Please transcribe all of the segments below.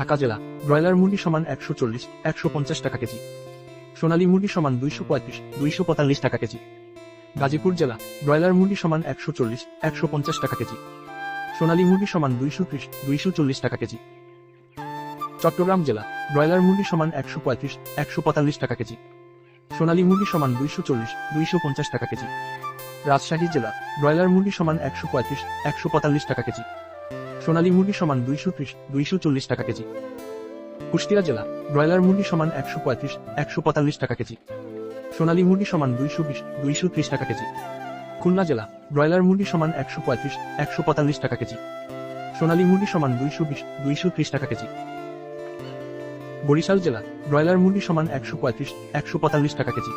ঢাকা জেলা ব্রয়লার মুরগি সমান 140-150 টাকা কেজি, সোনালী মুরগি সমান 235-245 টাকা কেজি। গাজীপুর জেলা ব্রয়লার মুরগি সমান 140-150 টাকা কেজি, সোনালী মুরগি সমান 230-240 টাকা কেজি। চট্টগ্রাম জেলা ব্রয়লার মুরগি সমান 135-145 টাকা কেজি, সোনালী মুরগি সমান 240-250 টাকা কেজি। রাজশাহী জেলা ব্রয়লার মুরগি সমান 135-145 টাকা কেজি, সোনালী মুরগি সমান 230-240 টাকা কেজি। কুষ্টিয়া জেলা ব্রয়লার মুরগি সমান 135-145 টাকা কেজি, সোনালী মুরগি সমান 220-230 টাকা কেজি। খুলনা জেলা ব্রয়লার মুরগি সমান 135-145 টাকা কেজি, সোনালী মুরগি সমান 220-230 টাকা কেজি। বরিশাল জেলা ব্রয়লার মুরগি সমান 135-145 টাকা কেজি,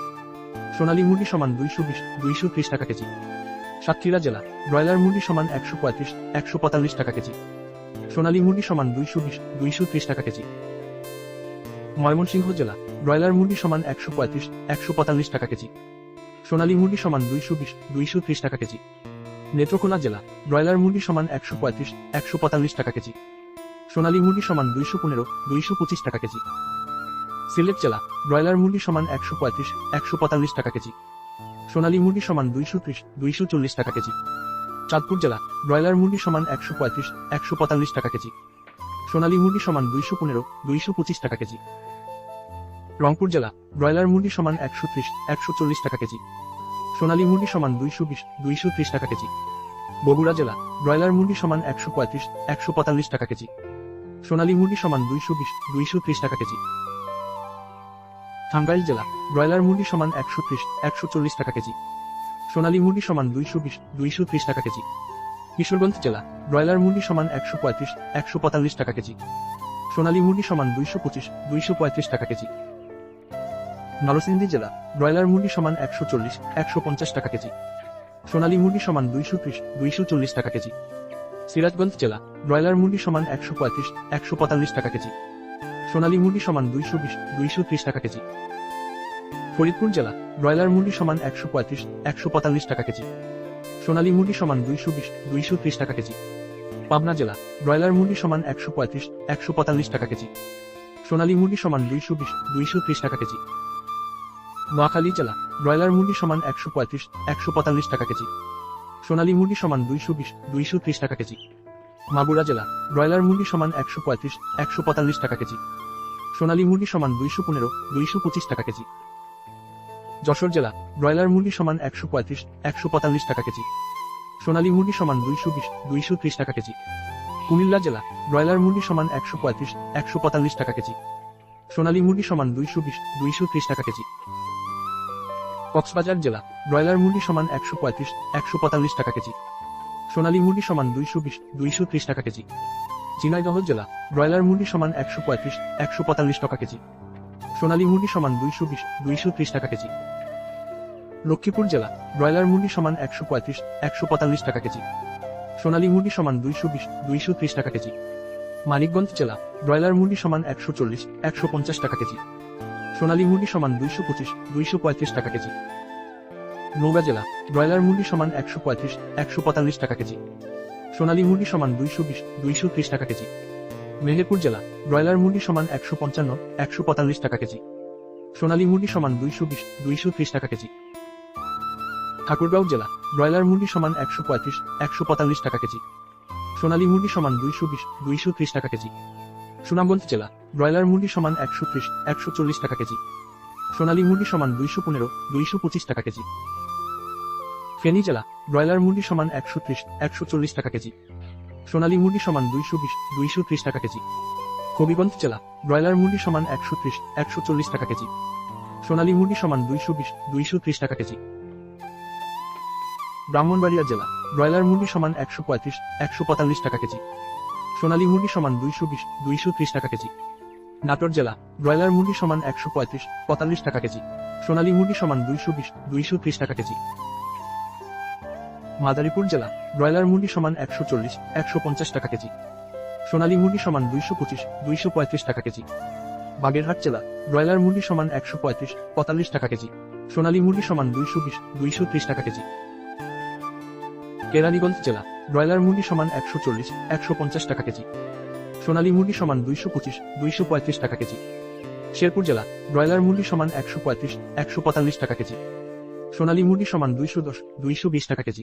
সোনালী মুরগি সমান 220-230 টাকা কেজি। সাতক্ষীরা জেলা ব্রয়লার মুরগি সমান 135-145 টাকা কেজি, সোনালী মুরগি সমান 220-230 টাকা কেজি। ময়মনসিংহ জেলা ব্রয়লার মুরগি সমান 135-145 টাকা কেজি, সোনালী মুরগি সমান 220-230 টাকা কেজি। নেত্রকোনা জেলা ব্রয়লার মুরগি সমান 135-145 টাকা কেজি, সোনালী মুরগি সমান 215-225 টাকা কেজি। সিলেট জেলা ব্রয়লার মুরগি সমান 135-145 টাকা কেজি, সোনালী মুরগি সমান 230-240 টাকা কেজি। চাঁদপুর জেলা ব্রয়লার মুরগি সমান 135-145 টাকা কেজি, সোনালী মুরগি সমান 215-225 টাকা কেজি। রংপুর জেলা ব্রয়লার মুরগি সমান 130-140 টাকা কেজি, সোনালী মুরগি সমান 220-230 টাকা কেজি। বগুড়া জেলা ব্রয়লার মুরগি সমান 135-145 টাকা কেজি, সোনালী মুরগি সমান 220-230 টাকা কেজি। টাঙ্গাইল জেলা ব্রয়লার মুরগি সমান 130-140 টাকা কেজি, সোনালী মুরগি সমান 220-230 টাকা কেজি। কিশোরগঞ্জ জেলা ব্রয়লার মুরগি সমান 135-145 টাকা কেজি, সোনালী মুরগি সমান 225-235 টাকা কেজি। নরসিংদী জেলা ব্রয়লার মুরগি সমান 140-150 টাকা কেজি, সোনালী মুরগি সমান 230-240 টাকা কেজি। সিরাজগঞ্জ জেলা ব্রয়লার মুরগি সমান 135-145 টাকা কেজি, সোনালী মুরগি সমান 220-230 টাকা কেজি। ফরিদপুর জেলা ব্রয়লার মুরগি সমান 135-145 টাকা কেজি, সোনালী মুরগি সমান 220-230 টাকা কেজি। পাবনা জেলা ব্রয়লার মুরগি সমান 135-145 টাকা কেজি, সোনালী মুরগি সমান 220-230 টাকা কেজি। নোয়াখালী জেলা ব্রয়লার মুরগি সমান 135-145 টাকা কেজি, সোনালী মুরগি সমান 220-230 টাকা কেজি। মাগুরা জেলা ব্রয়লার মুরগি সমান 135-145 টাকা কেজি, সোনালী মুরগি সমান 215-225 টাকা কেজি। যশোর জেলা ব্রয়লার মুরগি সমান 135-145 টাকা কেজি, সোনালী মুরগি সমান 220-230 টাকা কেজি। কুমিল্লা জেলা ব্রয়লার মুরগি সমান 135-145 টাকা কেজি, সোনালী মুরগি সমান 220-230 টাকা কেজি। কক্সবাজার জেলা ব্রয়লার মুরগি সমান 135-145 টাকা কেজি, সোনালী মুরগি সমান 220-230 টাকা কেজি। ঝিনাইদহ জেলা ব্রয়লার মুরগি সমান 135-145 টাকা কেজি, সোনালী মুরগি সমান 220-230 টাকা কেজি। লক্ষ্মীপুর জেলা ব্রয়লার মুরগি সমান 135-145 টাকা কেজি, সোনালী মুরগি সমান 220-230 টাকা কেজি। মানিকগঞ্জ জেলা ব্রয়লার মুরগি সমান 140-150 টাকা কেজি, সোনালী মুরগি সমান 225-235 টাকা কেজি। নওগাঁ জেলা ব্রয়লার মুরগি সমান 135-145 টাকা কেজি, সোনালী মুরগি সমান 220-230 টাকা কেজি। মেহেরপুর জেলা ব্রয়লার মুরগি সমান 155-145 টাকা কেজি, সোনালী মুরগি সমান 220-230 টাকা কেজি। ঠাকুরগাঁও জেলা ব্রয়লার মুরগি সমান 135-145 টাকা কেজি, সোনালী মুরগি সমান 220-230 টাকা কেজি। সুনামগঞ্জ জেলা ব্রয়লার মুরগি সমান 130-140 টাকা কেজি, সোনালী মুরগি সমান 215-225 টাকা কেজি। ফেনী জেলা ব্রয়লার মুরগি সমান 130-140 টাকা কেজি, সোনালী মুরগি সমান 220-230 টাকা কেজি। হবিগঞ্জ জেলা ব্রয়লার মুরগি সমান 130-140 টাকা কেজি, সোনালী মুরগি সমান 220-230 টাকা কেজি। ব্রাহ্মণবাড়িয়া জেলা ব্রয়লার মুরগি সমান 135-145 টাকা কেজি, সোনালী মুরগি সমান 220-230 টাকা কেজি। নাটোর জেলা ব্রয়লার মুরগি সমান 135-45 টাকা কেজি, সোনালী মুরগি সমান 220-230 টাকা কেজি। মাদারীপুর জেলা ব্রয়লার মুরগি সমান 140-150 টাকা কেজি, সোনালী মুরগি সমান 225-235 টাকা কেজি। বাগেরহাট জেলা ব্রয়লার মুরগি সমান 135-45 টাকা কেজি, সোনালী মুরগি সমান 220-230 টাকা কেজি। কেরানীগঞ্জ জেলা ব্রয়লার মুরগি সমান 140-150 টাকা কেজি, সোনালী মুরগি সমান 225, 235 টাকা কেজি। শেরপুর জেলা ব্রয়লার মুরগি সমান 135, 145 টাকা কেজি। সোনালী মুরগি সমান 210, 220 টাকা কেজি।